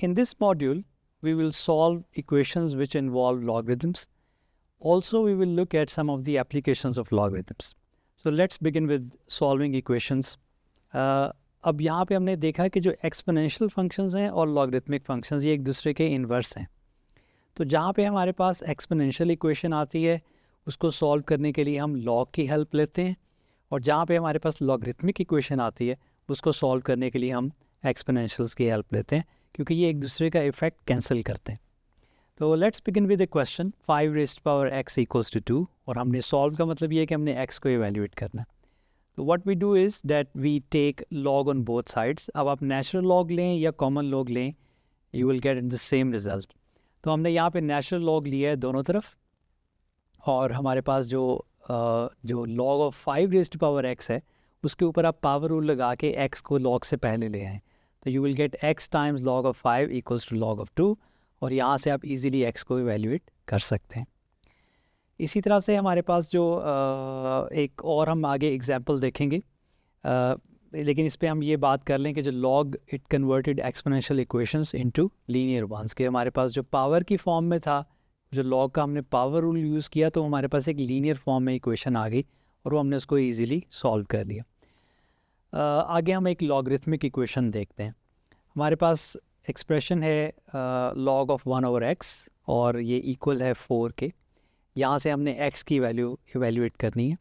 In this module, we will solve equations which involve logarithms. Also, we will look at some of the applications of logarithms. So let's begin with solving equations. अब यहाँ पे हमने देखा कि जो exponential functions हैं और logarithmic functions ये एक दूसरे के इन्वर्स हैं. तो जहाँ पे हमारे पास एक्सपोनेंशियल इक्वेशन आती है उसको सॉल्व करने के लिए हम लॉग की हेल्प लेते हैं, और जहाँ पे हमारे पास लॉगरिथमिक इक्वेशन आती है उसको सॉल्व करने के लिए हम एक्सपोनेंशियल्स की हेल्प लेते हैं, क्योंकि ये एक दूसरे का इफेक्ट कैंसिल करते हैं. तो let's begin with the question 5 raised power x equals to 2, और हमने सॉल्व का मतलब ये है कि हमने x को इवेल्यूएट करना है. तो what we do is that we take log on both sides. अब आप नेचुरल लॉग लें या कॉमन लॉग लें, you will get the same result. तो हमने यहाँ पे नेचुरल लॉग लिया है दोनों तरफ, और हमारे पास जो log of 5 raised power x है उसके ऊपर आप पावर रूल लगा के x को लॉग से पहले ले आएँ. तो you will get x times log of 5 equals to log of 2, और यहाँ से आप इजीली x को इवेल्यूएट कर सकते हैं. इसी तरह से हमारे पास जो एक और हम आगे एग्जांपल देखेंगे, लेकिन इस पे हम ये बात कर लें कि जो log it converted exponential equations into linear ones, के हमारे पास जो पावर की फॉर्म में था, जो लॉग का हमने पावर रूल यूज़ किया तो हमारे पास एक लीनियर फॉर्म में इक्वेशन आ गई और वो हमने उसको ईज़िली सॉल्व कर लिया. आगे हम एक लॉगरिथमिक इक्वेशन देखते हैं. हमारे पास एक्सप्रेशन है लॉग ऑफ 1/x और ये इक्वल है 4 के. यहाँ से हमने x की वैल्यू इवेल्यूएट करनी है.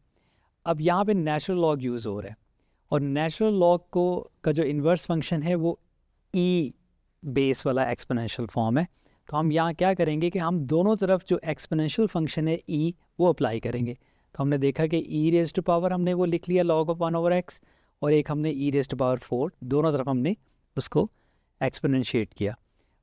अब यहाँ पे नेचुरल लॉग यूज़ हो रहा है, और नेचुरल लॉग का जो इन्वर्स फंक्शन है वो e बेस वाला एक्सपोनेंशियल फॉर्म है. तो हम यहाँ क्या करेंगे कि हम दोनों तरफ जो एक्सपोनेंशियल फंक्शन है e वो अप्लाई करेंगे. तो हमने देखा कि e रेज़्ड टू पावर हमने वो लिख लिया लॉग ऑफ 1/x, और एक हमने e रेज़्ड टू पावर 4, दोनों तरफ हमने उसको एक्सपोनेंशिएट किया.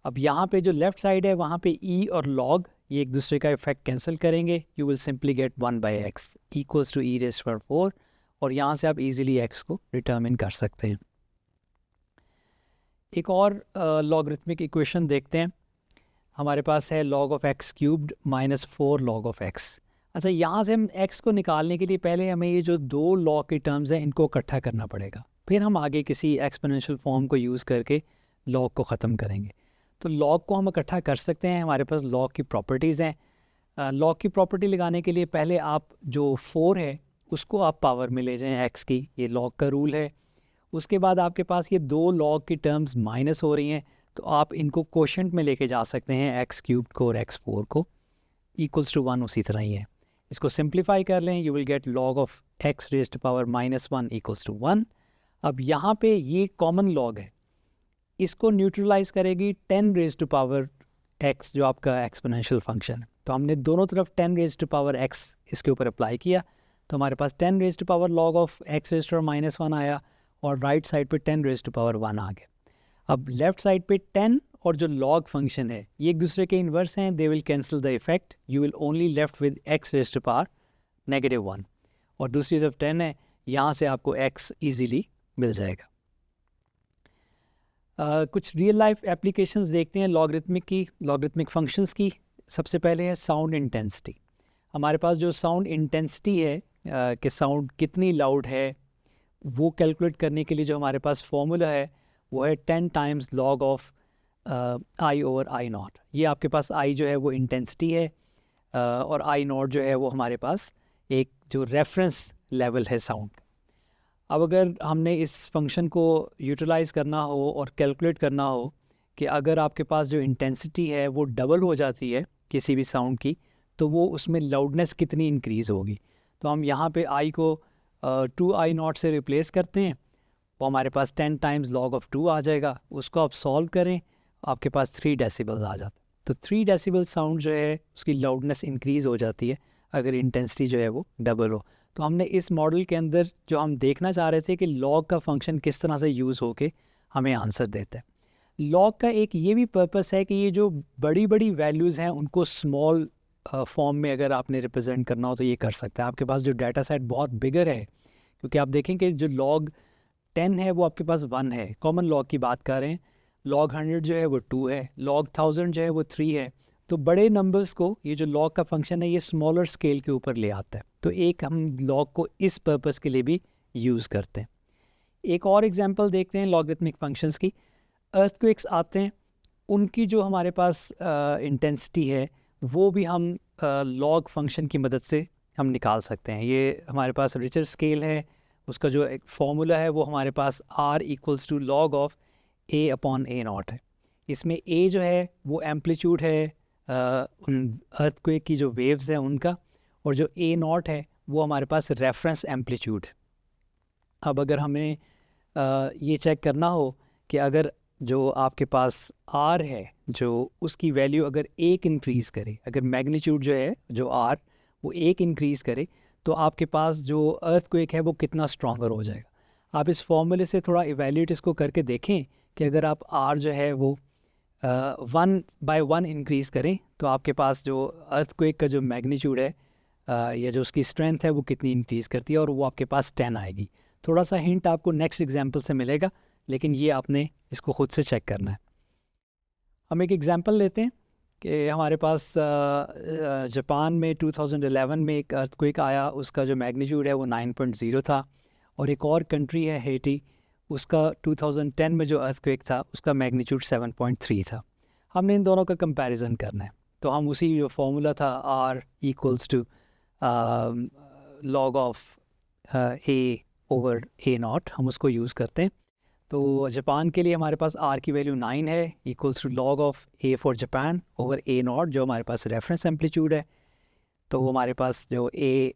अब यहाँ पे जो लेफ़्ट साइड है वहाँ पे e और log ये एक दूसरे का इफेक्ट कैंसिल करेंगे. You will simply get 1/x equals to e raised to power 4, और यहाँ से आप इजीली x को डिटर्मिन कर सकते हैं. एक और लॉगरिथमिक इक्वेशन देखते हैं. हमारे पास है log of x cubed minus 4 log of x. अच्छा, यहाँ से हम x को निकालने के लिए पहले हमें ये जो दो log की टर्म्स हैं इनको इकट्ठा करना पड़ेगा, फिर हम आगे किसी एक्सपोनेंशियल फॉर्म को यूज़ करके log को ख़त्म करेंगे. तो log को हम इकट्ठा कर सकते हैं. हमारे पास log की प्रॉपर्टीज़ हैं. log की प्रॉपर्टी लगाने के लिए पहले आप जो 4 है उसको आप पावर में ले जाएं x की, ये log का रूल है. उसके बाद आपके पास ये दो log की टर्म्स माइनस हो रही हैं, तो आप इनको कोशेंट में लेके जा सकते हैं, x क्यूब्ड को और x4 को. इक्वल्स टू 1 उसी तरह ही है. इसको सिंप्लीफाई कर लें, you will get log of x raised to power -1 equals to 1. अब यहाँ पे ये कॉमन log है, इसको न्यूट्रलाइज करेगी 10 रेज़्ड टू पावर x जो आपका एक्सपोनेंशियल फंक्शन है. तो हमने दोनों तरफ 10 रेज़्ड टू पावर x इसके ऊपर अप्लाई किया, तो हमारे पास 10 raised to power log of x raised to power -1 आया, और राइट साइड पे 10 रेज़्ड टू पावर 1 आ गया. अब लेफ़्ट साइड पे 10 और जो log फंक्शन है ये एक दूसरे के इन्वर्स हैं, they will cancel the effect. You will only left with x raised to power -1, और दूसरी तरफ 10 है, यहाँ से आपको x इजीली मिल जाएगा. कुछ रियल लाइफ एप्लीकेशंस देखते हैं लॉगरिथमिक फंक्शंस की. सबसे पहले है साउंड इंटेंसिटी. हमारे पास जो साउंड इंटेंसिटी है कि साउंड कितनी लाउड है वो कैलकुलेट करने के लिए जो हमारे पास फॉर्मूला है वो है 10 times log of i over i0. ये आपके पास i जो है वो इंटेंसिटी है, और i0 जो है वो हमारे पास एक जो रेफरेंस लेवल है साउंड का. अब अगर हमने इस फंक्शन को यूटिलाइज़ करना हो और कैलकुलेट करना हो कि अगर आपके पास जो इंटेंसिटी है वो डबल हो जाती है किसी भी साउंड की, तो वो उसमें लाउडनेस कितनी इंक्रीज़ होगी. तो हम यहाँ पे i को 2i0 से रिप्लेस करते हैं, वो हमारे पास 10 टाइम्स log ऑफ 2 आ जाएगा. उसको आप सॉल्व करें, आपके पास 3 डेसिबल्स आ जाते. तो 3 डेसिबल साउंड जो है उसकी लाउडनेस इंक्रीज़ हो जाती है अगर इंटेंसिटी जो है वो डबल हो. तो हमने इस मॉडल के अंदर जो हम देखना चाह रहे थे कि log का फंक्शन किस तरह से यूज़ होके हमें आंसर देता है. log का एक ये भी पर्पस है कि ये जो बड़ी बड़ी वैल्यूज़ हैं उनको स्मॉल फॉर्म में अगर आपने रिप्रेजेंट करना हो तो ये कर सकते हैं. आपके पास जो डाटा सेट बहुत बिगर है, क्योंकि आप देखें कि जो log 10 है वो आपके पास 1 है, कॉमन log की बात कर रहे हैं. log 100 जो है वो 2 है, log 1000 जो है वो 3 है. तो बड़े नंबर्स को ये जो log का फंक्शन है ये स्मॉलर स्केल के ऊपर ले आता है. तो एक हम log को इस पर्पस के लिए भी यूज़ करते हैं. एक और एग्जांपल देखते हैं लॉगरिथमिक फंक्शंस की. अर्थक्वेक्स आते हैं उनकी जो हमारे पास इंटेंसिटी है वो भी हम लॉग फंक्शन की मदद से हम निकाल सकते हैं। ये हमारे पास रिचर स्केल है, उसका जो एक फॉर्मूला है वो हमारे पास R equals to log of A upon A naught है। इसमें A जो है वो एम्पलीट्यूड है उन अर्थक्वेक की जो वेव्स हैं उनका, और जो A नॉट है वो हमारे पास रेफरेंस एम्पलीट्यूड। अब अगर हमें ये चेक करना हो कि अगर जो आपके पास R है जो उसकी वैल्यू अगर 1 इंक्रीज़ करे, अगर मैग्नीट्यूड जो है जो R वो 1 इंक्रीज़ करे, तो आपके पास जो अर्थक्वेक है वो कितना स्ट्रॉन्गर हो जाएगा। आप इस फॉर्मूले से थोड़ा इवेल्यूएट इसको करके देखें कि अगर आप R जो है वो 1/1 इंक्रीज़ करें तो आपके पास जो अर्थक्वेक का जो मैग्नीट्यूड है या जो उसकी स्ट्रेंथ है वो कितनी इंक्रीज़ करती है, और वो आपके पास 10 आएगी। थोड़ा सा हिंट आपको नेक्स्ट एग्जांपल से मिलेगा, लेकिन ये आपने इसको खुद से चेक करना है। हम एक एग्जांपल लेते हैं कि हमारे पास जापान में 2011 में एक अर्थक्वेक आया, उसका जो मैग्नीट्यूड है वो 9.0 था, और एक और कंट्री है हेटी, उसका 2010 में जो अर्थक्वेक था उसका मैग्नीट्यूड 7.3 था। हमने इन दोनों का कंपैरिजन करना है, तो हम उसी जो फॉर्मूला था R equals to log of A over A naught, हम उसको यूज़ करते हैं। तो जापान के लिए हमारे पास R की वैल्यू 9 है, equals to log of A for Japan over A naught, जो हमारे पास रेफरेंस एम्पलीट्यूड है। तो वो हमारे पास जो A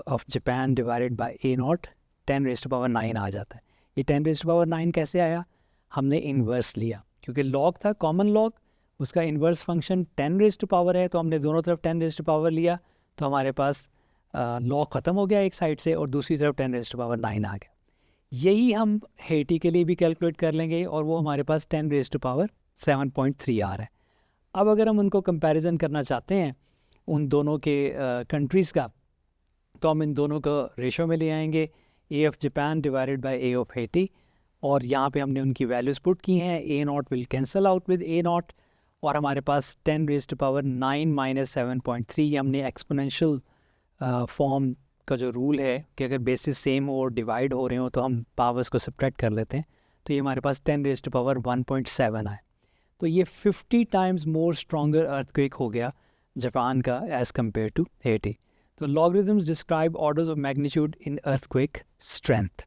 of Japan divided by A not 10⁻9 आ जाता है। ये 10⁻9 कैसे आया? हमने इन्वर्स लिया, क्योंकि लॉग था कॉमन लॉग, उसका इन्वर्स फंक्शन 10 है, तो हमने दोनों तरफ 10 लिया, तो हमारे पास लॉग ख़त्म हो गया एक साइड से, और दूसरी तरफ 10⁻9 आ गया। यही हम हेटी के लिए भी कैलकुलेट कर लेंगे, और वो हमारे पास 10⁻7.3 आ रहा है। अब अगर हम उनको कंपैरिजन करना चाहते हैं उन दोनों के कंट्रीज़ का, तो हम इन दोनों का रेशो में ले आएंगे, A of Japan divided by A of Hattie, और यहाँ पे हमने उनकी वैल्यूज़ पुट की हैं। A not will cancel out with A not, और हमारे पास 10⁻9 माइनस 7.3, हमने एक्सपोनेंशियल फॉर्म का जो रूल है कि अगर बेसिस सेम हो और डिवाइड हो रहे हो तो हम पावर्स को सब्ट्रैक्ट कर लेते हैं, तो ये हमारे पास 10⁻1.7 आए। तो ये 50 टाइम्स मोर स्ट्रॉन्गर अर्थक्वेक हो गया जापान का एज़ कम्पेयर टू हेटी। तो logarithms describe orders of magnitude in earthquake strength.